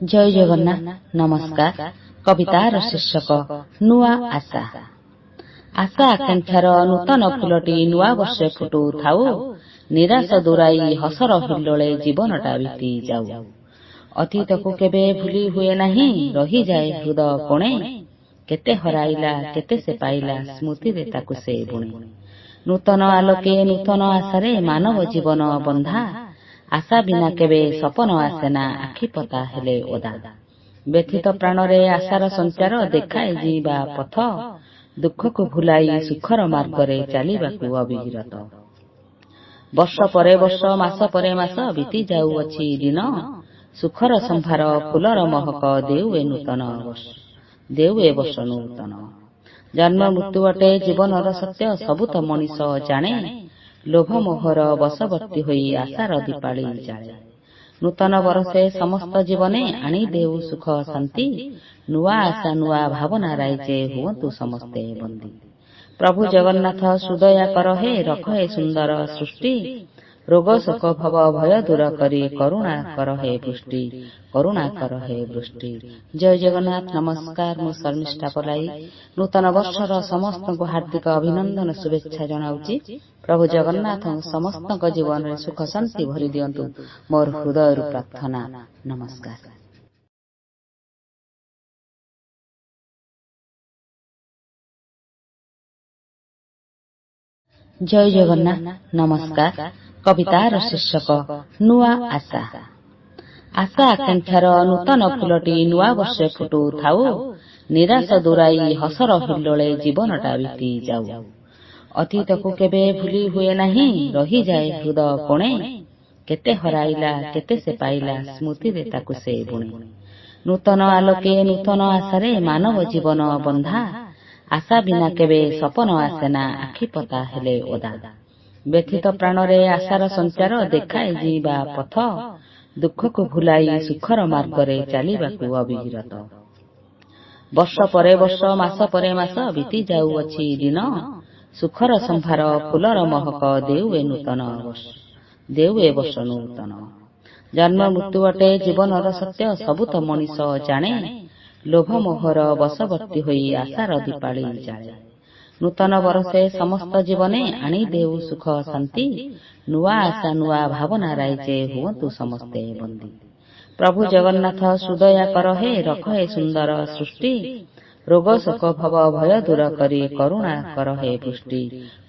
जय जगन्नाथ नमस्कार। कवितार शीर्षक नुआ आशा। आशा आकांक्षार नूतन फुलटी नुआ वर्षे फुटू थाऊ, निराश दूराई हसर हिल्लोळे जीवनटा बीती जाऊ। अतीत को केबे भूली हुए नहीं, रही जाए हृदय कोणे। केते हराइला केते से पाइला, स्मृति रे ताकु से बुणे। नूतन आलोके नूतन आशारे मानव जीवन बंधा, आशा बिना केबे सपन आसेना, आखि पता हेले ओदा। व्यथित प्राणरे आशार संचार देखाए जीवा पथ, दुख को भुलाई सुखर मार्गरे चालिबाकु अविरत। वर्ष परे वर्ष मास परे मास बीती जाउअछि दिन, सुखर संभार फुलर महक देउ ए नूतन वर्ष, देउ ए वर्ष नूतन। जन्म मृत्यु अटे जीवनर सत्य, सबु त मनीष जाने। लोभ मोहर बशवर्ती होई आशार दीपाली जाळे। नूतन वर्षे समस्त जीवने आनी देउ सुख शांति, नुआ आशा नुआ भावना राइजे हुवन्तु समस्ते बंदी। प्रभु जगन्नाथ सुदया कर हे, रख हे सुंदर सृष्टि। रोग शोक भव भय दूर करी, करुणा कर हे वृष्टि, करुणा कर हे वृष्टि। जय जगन्नाथ नमस्कार। मु शर्मिष्ठा पलाई नूतन वर्षर समस्त को हार्दिक अभिनंदन शुभेच्छा जनाउछि। प्रभु जगन्नाथ समस्त जीवन में सुख शांति भरी दियंतु, मोर हृदय प्रार्थना। नमस्कार। जय जगन्नाथ नमस्कार। कवितार शीर्षक नुआ आशा। आशा आकांक्षार नूतन फुलटी नुआ वर्षे फुटू थाऊ, निराश दूराई हसर हिल्लोळे जीवनटा बीती जाऊ। अतीत को केबे भूली हुए नहीं, रही जाए हृदय कोणे। केते हराइला केते से पाइला, स्मृति रे ताकु से बुणे। नूतन आलोके नूतन आशारे मानव जीवन बंधा, आशा बिना केबे सपन आसेना, आखि पता हेले ओदा। व्यथित प्राणरे आशार संचार देखाए जीवा पथ, दुख को भुलाई सुखर मार्गरे चालिबाकु अविरत। वर्ष परे वर्ष मास परे मास बीती जाउअछि दिन, सुखर संभार फुलर महक देउ ए नूतन वर्ष, देउ ए वर्ष नूतन। जन्म मृत्यु अटे जीवनर सत्य, सबु त मनीष जाने। लोभ मोहर बशवर्ती होई आशार दीपाली जाळे। नूतन वर्षे समस्त जीवने आनी देउ सुख शांति, नुआ आशा नुआ भावना राइजे हुवन्तु समस्ते बंदी। प्रभु जगन्नाथ सुदया कर हे, रख हे सुंदर सृष्टि। रोग शोक भव भय दूर करी, करुणा कर हे वृष्टि,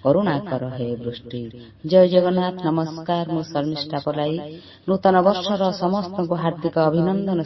करुणा कर हे वृष्टि। जय जगन्नाथ नमस्कार। मु शर्मिष्ठा पलाई नूतन वर्षर समस्त को हार्दिक अभिनंदन